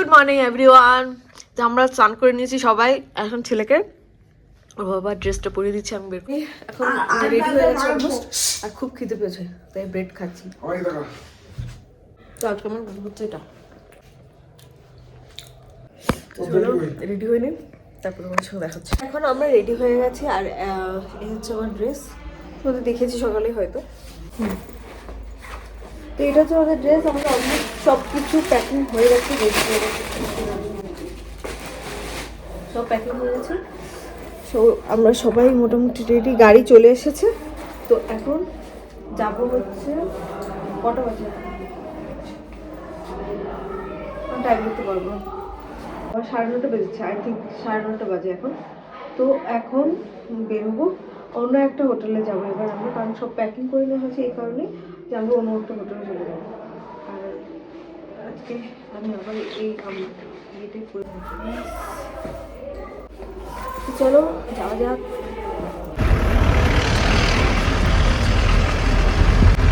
Good morning everyone. তো আমরা স্নান করে নিয়েছি সবাই, এখন ছেলেকে ওর বাবা ড্রেসটা পরিয়ে দিচ্ছে, আমি বের করি। এখন রেডি হয়ে গেছে অলমোস্ট, আর খুব খিদে পেয়েছে তাই ব্রেড খাচ্ছি। তো আজকে আমার মনে হচ্ছে এটা রেডি হয়ে নিই, তারপর আমার সঙ্গে দেখাচ্ছি। এখন আমরা রেডি হয়ে গেছি, আর এই হচ্ছে আমার ড্রেস, তোমাদের দেখেছি সকালে হয়তো। তো এটা হচ্ছে আমাদের ড্রেস, আমাদের অলমোস্ট সব কিছু প্যাকিং হয়ে গেছে, রেডি হয়ে গেছে, সব প্যাকিং হয়ে গেছে। সো আমরা সবাই মোটামুটি রেডি, গাড়ি চলে এসেছে। তো এখন যাবো হচ্ছে কটা বাজে, টাইম করতে পারবো না, 9:30 বেজেছে, আই থিঙ্ক 9:30 বাজে এখন। তো এখন বেরোবো, অন্য একটা হোটেলে যাবো এবার আমরা, কারণ সব প্যাকিং করে নেওয়া হয়েছে, এই কারণে যে আমরা অন্য একটা হোটেলে চলে যাবো। আর আজকে আমি আবার এই ইয়েটাই করে চলো যাওয়া যাক।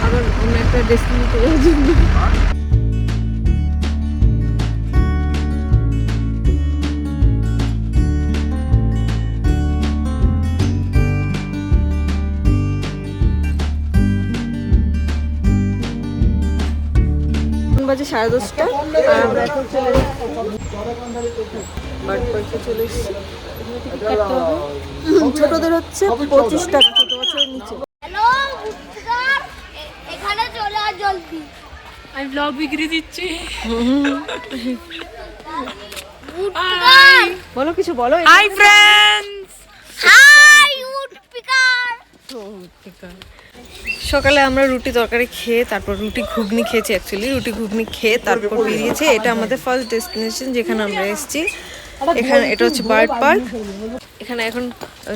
আবার অন্য একটা ডেস্টিনেশনে যাওয়ার জন্য। বাজে 10:30, আর আমরা এখন চলে এসেছি। ছোটদের হচ্ছে 25 টাকা, ছোট বছরের নিচে। আমি ব্লগ বিক্রি দিচ্ছি। বলো কিছু বলো। Hi friends, hi woodpecker. সকালে আমরা রুটি তরকারি খেয়ে, তারপর রুটি ঘুগনি খেয়েছি, অ্যাকচুয়ালি রুটি ঘুগনি খেয়ে তারপর বেরিয়েছি। এটা আমাদের ফার্স্ট ডেস্টিনেশন যেখানে আমরা এসেছি। এখানে এটা হচ্ছে বার্ড পার্ক। এখানে এখন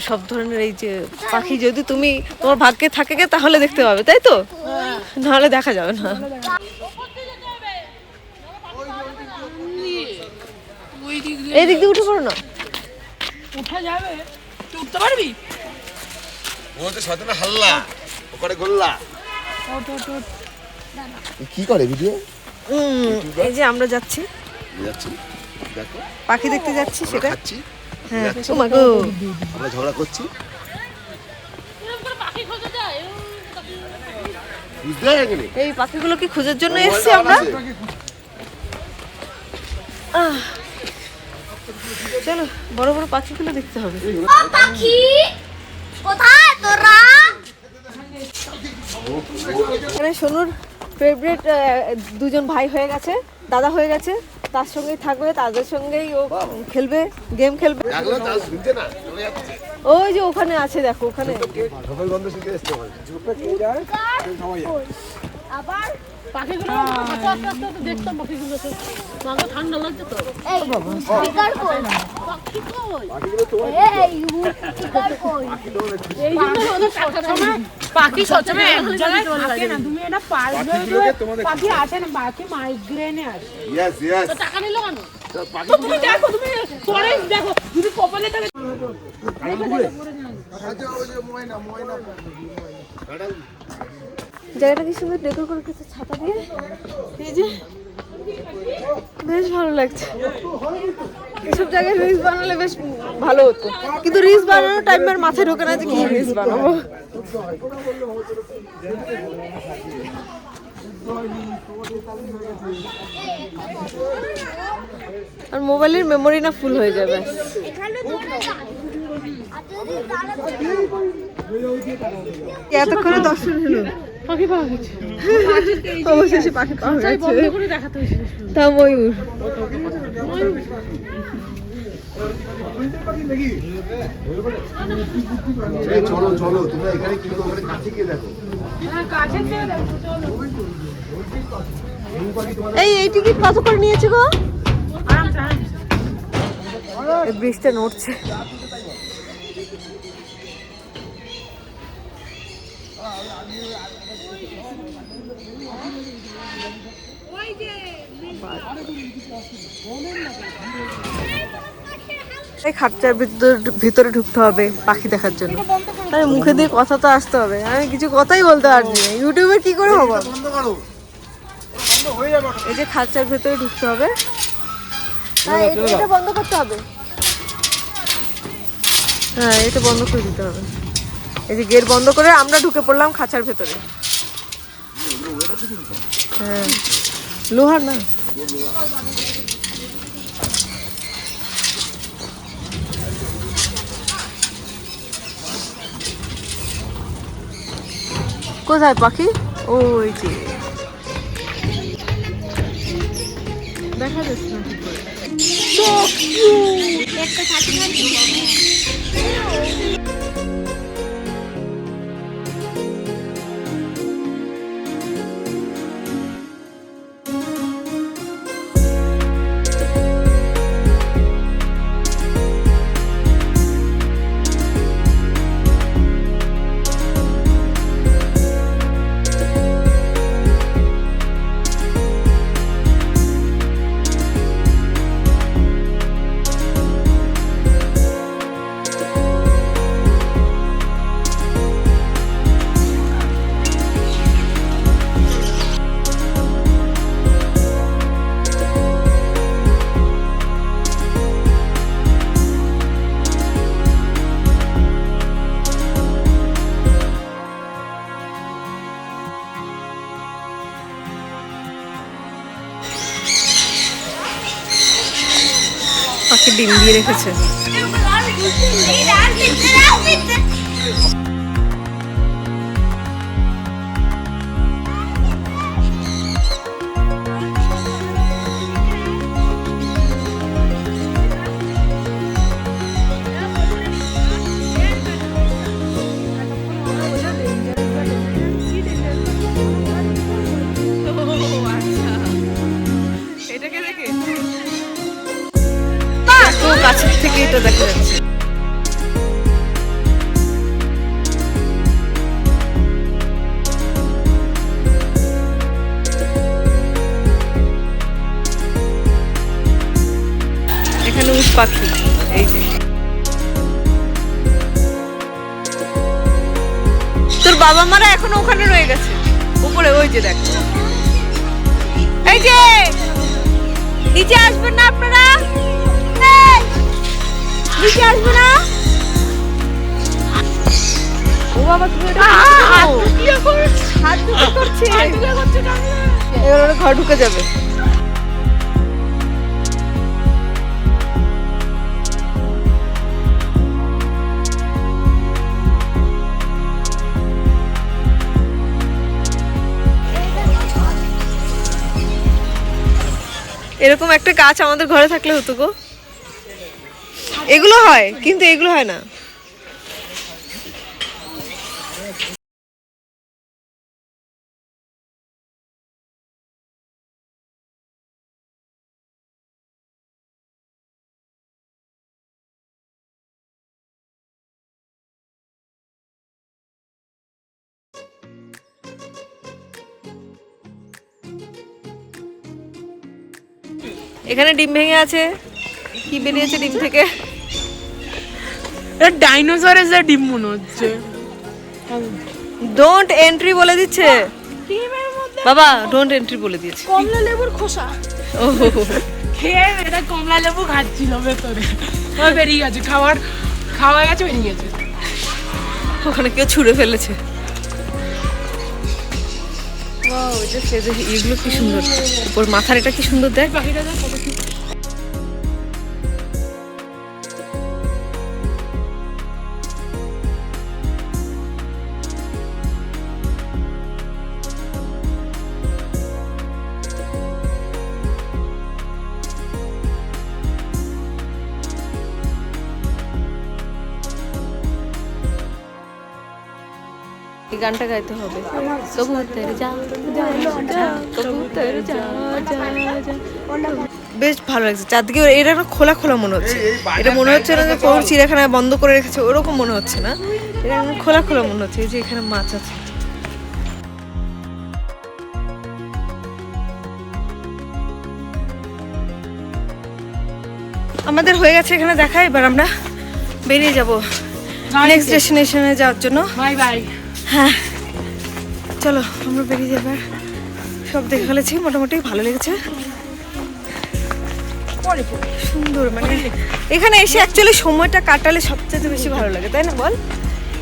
সব ধরনের এই যে পাখি, যদি তুমি তোমার ভাগ্যে থাকে তাহলে দেখতে পাবে, তাই তো, নাহলে দেখা যাবে না। এই দিক দিয়ে উঠে পড়ো না, উঠা যাবে, তুই উঠতে পারবি? ওতে সাথে না হাল্লা ওখানে গোল্লা কি করে ভিডিও। এই যে আমরা যাচ্ছি দেখো পাখি দেখতে যাচ্ছি, সেটা খাচ্ছি। হ্যাঁ, ও মা গো, আমরা ঝগড়া করছি, বুঝতে পারলি? এই পাখিগুলোকে খোঁজার জন্য এসেছি আমরা। চলো বড় বড় পাখিগুলো দেখতে হবে। পাখি কোথায় তোরা? এখানে সোনুর ফেভারিট দুজন ভাই হয়ে গেছে, দাদা হয়ে গেছে, তার সঙ্গেই থাকবে, তাদের সঙ্গেই ও খেলবে, গেম খেলবে। ওই যে ওখানে আছে, দেখো ওখানে আবার পাখিগুলো দেখতাম, পাখিগুলো ঠান্ডা লাগছে তো। এই স্পিকার কই? পাখি কই? এই স্পিকার কই? এই জন্য ওদের সবসময় পাখি সবসময় এক জায়গায় থাকে না, তুমি এটা পারবে। পাখি আসে না, পাখি মাইগ্রেনে আসে। ইয়েস ইয়েস, তো টাকা নিলো কেন? তো তুমি দেখো, তুমি পরে দেখো, যদি কপালে থাকে। জায়গাটা কি সুন্দর ডেকোর করে রেখেছে ছাতা দিয়ে, এই যে বেশ ভালো লাগছে। এসব জায়গায় রিলস বানালে বেশ ভালো হতো, কিন্তু রিলস বানানোর টাইম আর মাথায় ঢোকে না যে কি রিলস বানাবো। আর মোবাইলের মেমোরি না ফুল হয়ে যাবে। এতক্ষণে দর্শন হলো, পাখি পাওয়া গেছে, অবশেষে পাখি পাওয়া গেছে। বন্ধ করে দেখাতে হয়েছিল। তা ময়ূর, চলো চলো তোমরা এখানে কি করে কাছে গিয়ে দেখো। এই টিকিট কত করে নিয়েছে গো? বৃষ্টিটা নড়ছে। এই খাঁচার ভিতরে ঢুকতে হবে পাখি দেখার জন্য, তাই মুখে দিয়ে কথা তো আসতে হবে। আমি কিছু কথাই বলতে পারছি না, ইউটিউবে কি করে হবে। এই যে খাঁচার ভেতরে ঢুকতে হবে, হ্যাঁ এটা বন্ধ করতে হবে। হ্যাঁ এটা বন্ধ করে দিতে হবে। এই যে গেট বন্ধ করে আমরা ঢুকে পড়লাম খাঁচার ভেতরে। হ্যাঁ লোহার না, কোথায় পাখি? ওই যে দেখা যাচ্ছে না ঠিক করে। একটা খাতি খাতি পাখি ডিম দিয়ে রেখেছে। এটাকে দেখে কাছের থেকে এটা দেখা যাচ্ছে। এখানে উট পাখি, এই যে তোর বাবা মারা এখনো ওখানে রয়ে গেছে উপরে, ওই যে দেখ। এই যে নিচে আসবেন না আপনারা, নিচে আসবে না। ও বাবা তুমি এটা হাত ঢুকে করছে, এবার ওরা ঘর ঢুকে যাবে। এরকম একটা গাছ আমাদের ঘরে থাকলে হতো গো। এগুলো হয় কিন্তু এগুলো হয় না। এখানে ডিম ভেঙে আছে, কি বেরিয়েছে ডিম থেকে? ডাইনোসরের যে ডিম মনে হচ্ছে। ডোন্ট এন্ট্রি বলে দিচ্ছে বাবা, ডোন্ট এন্ট্রি বলে দিয়েছে। কমলা লেবুর খোসা ও খেয়ে এটা কমলা লেবু খাচ্ছিল ভেতরে, বেরিয়ে গেছে, খাওয়া গেছে, বেরিয়ে গেছে। ওখানে কেউ ছুঁড়ে ফেলেছে। এগুলো কি সুন্দর, ওর মাথার এটা কি সুন্দর দেখ। পাখিটা দেখ কত কি। এই গানটা গাইতে হবে। কবুতর যা যা কবুতর যা যা যা। বেশ ভালো লাগছে চারদিকে, এটা না খোলা খোলা মনে হচ্ছে। এটা মনে হচ্ছে না যে কোন চিড়িয়াখানায় বন্ধ করে রেখেছে, ওরকম মনে হচ্ছে না, এটা খোলা খোলা মনে হচ্ছে। এই যে এখানে মাছ আছে। আমাদের হয়ে গেছে এখানে দেখা, এবার আমরা বেরিয়ে যাব নেক্সট ডেস্টিনেশনে যাওয়ার জন্য। Bye bye. হ্যাঁ চলো আমরা বেরিয়ে যাবার। সব দেখে ফেলেছি মোটামুটি, ভালো লেগেছে। পরে সুন্দর, মানে এখানে এসে অ্যাকচুয়ালি সময়টা কাটালে সবচেয়ে বেশি ভালো লাগে, তাই না বল?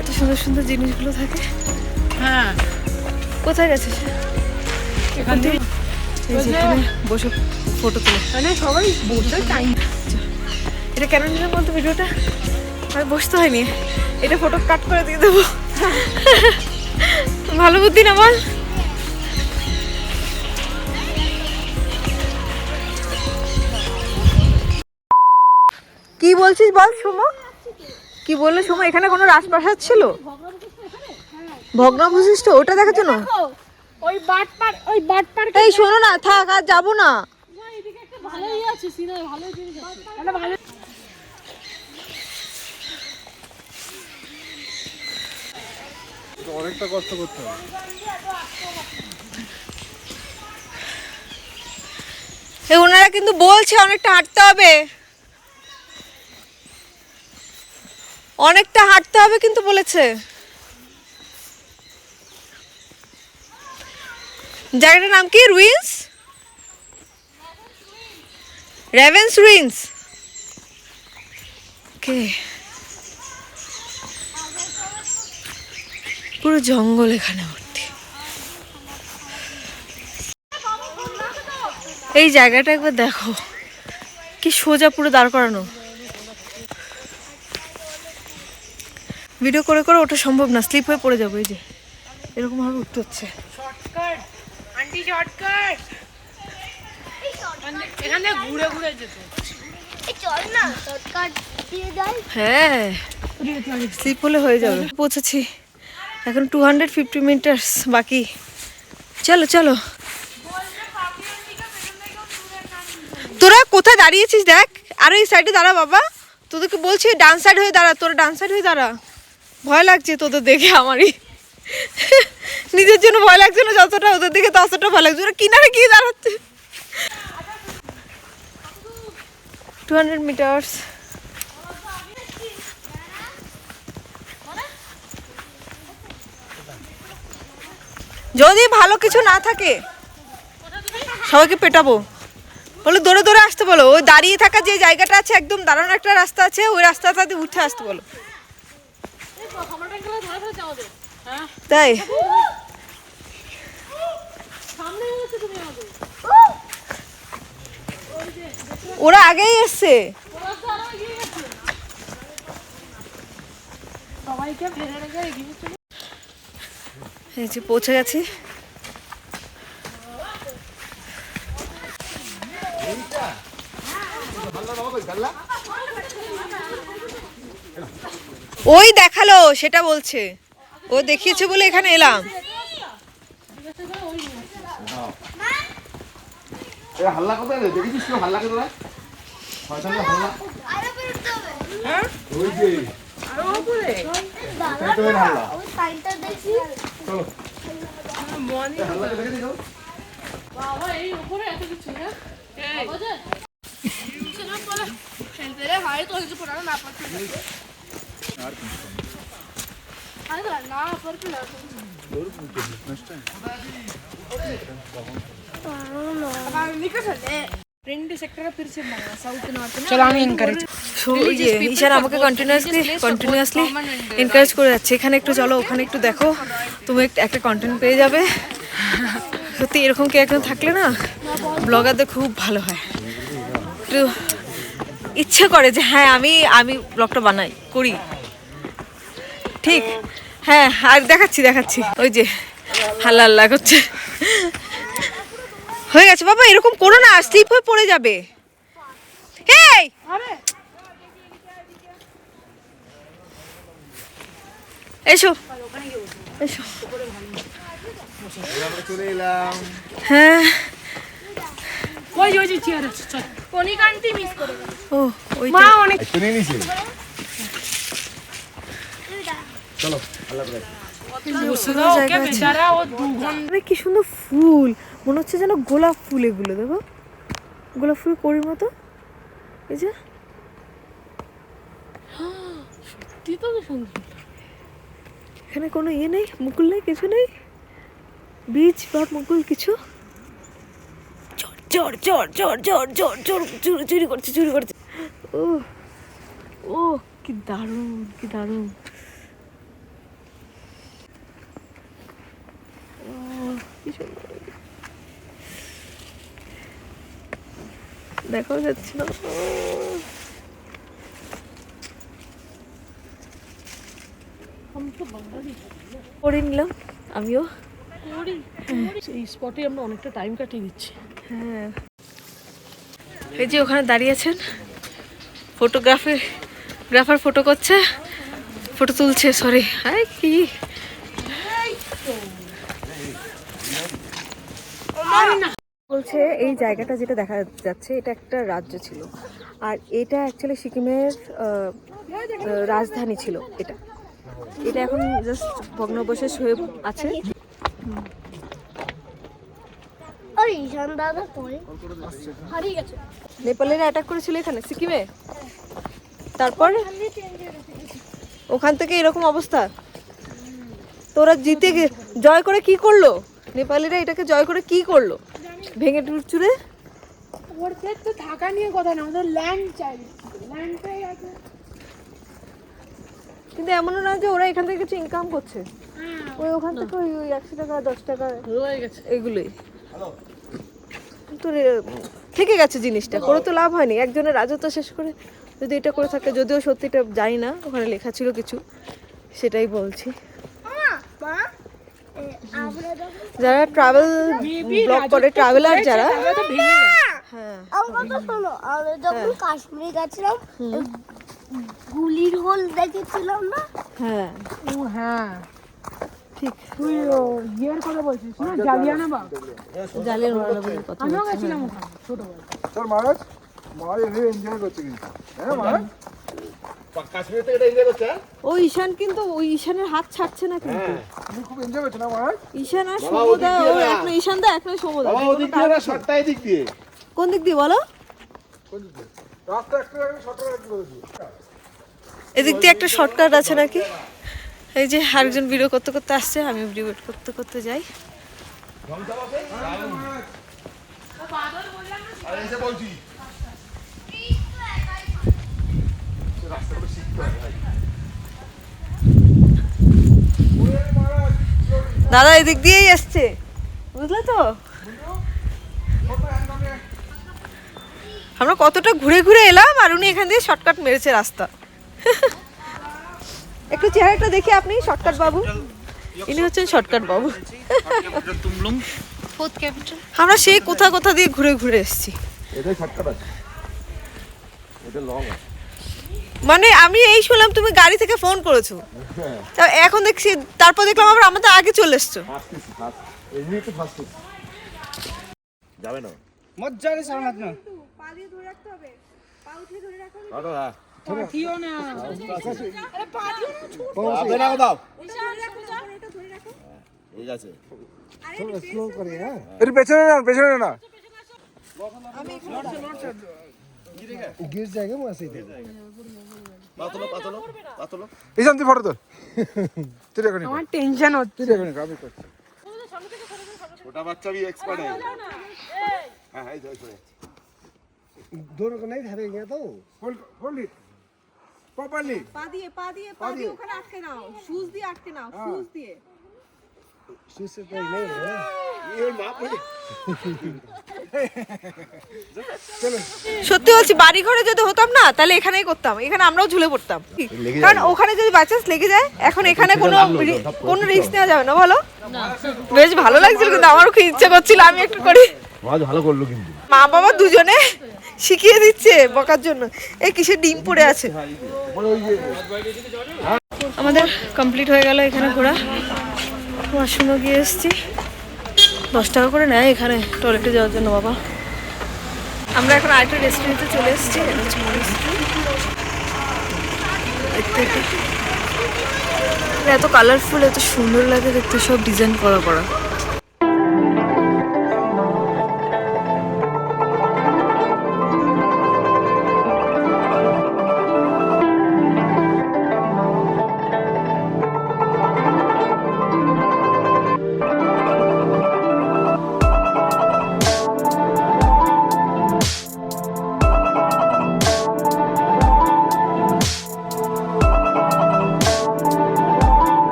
এত সুন্দর সুন্দর জিনিসগুলো থাকে। হ্যাঁ কোথায় গেছে সে? এখান থেকে এই যে এখানে বসে ফটো তুলে। মানে সবাই বসে টাইম। এটা কেন নিলাম বলতো ভিডিওটা? আমি বসতে হয়নি, এটা ফটো কাট করে দিয়ে দেবো। ভালো বুদ্ধি না বল? কি বলছিস বল সুমো? কি বললে সুমো? এখানে কোনো রাজপ্রাসাদ ছিল ভগ্নবশিষ্ট? ওটা দেখার জন্য? ওই বাটপার এই শোনো না, থাক আর যাবো না। ভালোই আছে সিনারি, ভালো জিনিস আছে। এটা ভালো অনেকটা কষ্ট করতে হবে। ওনারা কিন্তু বলছে অনেকটা হাঁটতে হবে, অনেকটা হাঁটতে হবে কিন্তু বলেছে। জায়গাটার নাম কি? Ruins, রেভেন্স ruins. ওকে, পুরো জঙ্গল এখানে ভর্তি। এই জায়গাটা একবার দেখো, কি সোজা পুরো দাঁড় করানো। ভিডিও করে করে ওটা সম্ভব না, স্লিপ হয়ে পড়ে যাবো। এই যে এরকম ভাবে উঠতে হচ্ছে। Shortcut aunty, shortcut. এখানে ঘুরে ঘুরে যেত। এই চল না শর্টকাট দিয়ে যাই। হ্যাঁ, স্লিপ হলে হয়ে যাবে। পৌঁছেছি, এখন 250 মিটার্স বাকি। চলো চলো। তোরা কোথায় দাঁড়িয়েছিস দেখ, আর এই সাইডে দাঁড়া বাবা। তোদেরকে বলছি ডান সাইড হয়ে দাঁড়া, তোরা ডান সাইড হয়ে দাঁড়া। ভয় লাগছে তোদের দেখে আমারই, নিজের জন্য ভয় লাগছে না যতটা, ওদের দেখে ততটা ভয় লাগছে। ওরা কিনারে গিয়ে দাঁড়াচ্ছে। 200 মিটার্স। যদি ভালো কিছু না থাকে সবাইকে পেটাবো, বলো দৌড়ে দৌড়ে আসতে বলো। ওই দাঁড়িয়ে থাকা যে জায়গাটা আছে, একদম দাঁড়ানো একটা রাস্তা আছে, ওই রাস্তাটা দিয়ে উঠে আসতে বলো। তাই ওরা আগেই এসছে। সবাইকে ফেলে রেখে এগিয়ে চলে। এই যে পৌঁছে গেছি। ওই দেখালো, সেটা বলছে, ও দেখিয়েছে বলে এখানে এলাম। হাল্লা কোথায় রে? দেখেছিস কেউ হাল্লা কোথায়? শয়তানের হাল্লা। আরো বেরোতে হবে। ওই যে আরো উপরে ওটাই তো এর হাল্লা। ওই সাইডটা দেখি। চলো। মনি হাল্লাকে দেখে দিও। বাবা এই উপরে এত কিছু না। এই বাবা যা চলো বলে খেলতে রে ভাই, তো কিছু পড়ানো না পারছে আর কি আরে না পারবে না। চলো আমি এনকারেজ। ঈশান আমাকে কন্টিনিউয়াসলি এনকারেজ করে যাচ্ছে, এখানে একটু চলো, ওখানে একটু দেখো, তুমি একটা কন্টেন্ট পেয়ে যাবে। সত্যি এরকম কি একজন থাকলে না ব্লগারদের খুব ভালো হয়। একটু ইচ্ছে করে যে হ্যাঁ আমি ব্লগটা বানাই করি, ঠিক। হ্যাঁ, আর দেখাচ্ছি ওই যে হাল্লা হাল্লা করছে। হয়ে গেছে বাবা, এরকম করো না, স্লিপ হয়ে পড়ে যাবে। এই এসো এসো। আমরা চলে এলাম। হ্যাঁ, ওই যে চেয়ার আছে চল। কনিকান্তি মিস করে গেল। ও ওই মা অনেক একটু নিয়ে নিছি। চলো হাল্লা করে। বসে দাও ওকে, বেচারা ও 2 ঘন্টা। আরে কি সুন্দর ফুল, মনে হচ্ছে যেন গোলাপ ফুল। এগুলো দেখো, গোলাপ ফুল কড়ির মতো। এই যে সত্যি তো সুন্দর। এখানে কোনো ইয়ে নেই, মুকুল নেই, কিছু নেই, বীজ বা মুকুল কিছু। চোর চোর চোর চোর চোর চোর চুরি করছে চুরি করছে। ও ও কি দারুণ কি দারুণ। কি সুন্দর দেখাও যাচ্ছে না। পড়ে নিলাম আমিও। এই স্পটে আমরা অনেকটা টাইম কাটিয়ে দিচ্ছি। হ্যাঁ এই যে ওখানে দাঁড়িয়েছেন গ্রাফার ফটো করছে, ফটো তুলছে, সরি। হ্যাঁ কি বলছে, এই জায়গাটা যেটা দেখা যাচ্ছে এটা একটা রাজ্য ছিল, আর এটা অ্যাকচুয়ালি সিকিমের রাজধানী ছিল। এটা এটা এখন জাস্ট ভগ্নবশেষ হয়ে আছে। ওই ঈশান দাদা কই হারিয়ে গেছে। নেপালেরা অ্যাটাক করেছিল এখানে সিকিমে, তারপর ওখান থেকে এরকম অবস্থা। তোরা জিতে জয় করে কি করলো? নেপালিরা এটাকে জয় করে কি করলো? ভেঙে চুরে। ওদের তো থাকা নিয়ে কথা না, ওদের ল্যান্ড চাই, ল্যান্ডটাই আছে। কিন্তু এমনও না যে ওরা এখান থেকে কিছু ইনকাম করছে। ওই ওখান থেকে ওই 100 টাকা 10 টাকা হয়ে গেছে এগুলোই তো থেকে গেছে জিনিসটা, করে তো লাভ হয়নি। একজনের রাজত্ব শেষ করে যদি এটা করে থাকে, যদিও সত্যিটা জানি না, ওখানে লেখা ছিল কিছু, সেটাই বলছি। যারা ট্রাভেল ব্লগ করে, ট্রাভেলার যারা, হ্যাঁ আমার কথা শোনো, আমরা যখন কাশ্মীরে গেছিলাম গুলির হোল দেখেছিলাম না? হ্যাঁ ও হ্যাঁ ঠিক, তুই ইয়ের কথা বলছিস না, জালিয়ানওয়ালাবাগ। জালিয়ানওয়ালাবাগের কথা আমিও গেছিলাম ওখানে ছোটবেলায়। চল মহারাজ, মহারাজ এনজয় করছে কিন্তু। হ্যাঁ মহারাজ, কাশ্মীর থেকে এটা এনজয় করছে। ও ঈশান কিন্তু ওই ঈশানের হাত ছাড়ছে না কিন্তু। তুমি খুব এনজয় করছো না মহারাজ? ঈশান আর সমুদা, ও এখন ঈশান দা এখন সমুদা। বাবা ওদিক দিয়ে না, শর্টটা এদিক দিয়ে। কোন দিক দিয়ে বলো? কোন দিক দিয়ে? রাস্তা একটু শর্টটা একটু করে দিও। এদিক দিয়ে একটা শর্টকাট আছে নাকি? এই যে আরেকজন ভিডিও করতে করতে আসছে, আমি ভিডিও করতে করতে যাই। আর এসে বলছি দাদা এদিক দিয়েই আসছে, বুঝলে তো? আমরা কতটা ঘুরে ঘুরে এলাম, আর উনি এখান দিয়ে শর্টকাট মেরেছে রাস্তা। একটু চেহারাটা দেখি আপনি, শর্টকাট বাবু। ইনি হচ্ছেন শর্টকাট বাবু। আমরা সেই কোথা কোথা দিয়ে ঘুরে ঘুরে এসেছি। এটাই শর্টকাট আছে, এটা লং আছে। মানে আমি এই শুনলাম তুমি গাড়ি থেকে ফোন করেছো, তা এখন দেখছি, তারপর দেখলাম আবার আমাদের আগে চলে এসছো। এমনি একটু ফাস্ট যাবে না, মজা রে সামনে না। পা দিয়ে ধরে রাখতে হবে, পা উঠিয়ে ধরে রাখো। দাদা পাঠিও না, আরে পাঠিও না, ছোট আপনি রাখো দাও, এটা ধরে রাখো। ঠিক আছে। স্লো করে হ্যাঁ, এর পেছনে না, পেছনে না। গির জায়গা মাসে দে। পাতলো পাতলো পাতলো। এই শান্তি ফটো তো। তুই রেখে নি। আমার টেনশন হচ্ছে। তুই রেখে নি, আমি করছি। छोटा बच्चा भी एक्सपर्ट है। हाँ है इधर इधर। दोनों को नहीं धरेंगे तो होल्ड इट प्रॉपर्ली। পা দিয়ে ওখানে আটকে নাও, শুজ দিয়ে আটকে নাও, শুজ দিয়ে। शूज से तो नहीं है। ये मां बोले সত্যি বলছি, বাড়ি ঘরে যদি হতাম না, তাহলে এখানেই করতাম, এখানে আমরাও ঝুলে পড়তাম। কারণ ওখানে যদি বাচ্চাস লেগে যায়, এখন এখানে কোনো রিস্ক নেওয়া যাবে না, বলো? বেশ ভালো লাগছিল, কিন্তু আমারও খুব ইচ্ছে করছিল আমি একটু করি। মাছ ভালো করলো কিন্তু। মা বাবা দুজনে শিখিয়ে দিচ্ছে বকার জন্য। এই কিসের ডিম পড়ে আছে। আমাদের কমপ্লিট হয়ে গেল এখানে ঘোরা। ওয়াশরুমে গিয়ে এসেছি, 10 টাকা করে নেয় এখানে টয়লেটে যাওয়ার জন্য বাবা। আমরা এখন আরেকটা রেস্টুরেন্টে চলে এসেছি, এটা হচ্ছে মরিস্ট্রি। এত কালারফুল, এত সুন্দর লাগে দেখতে, সব ডিজাইন করা।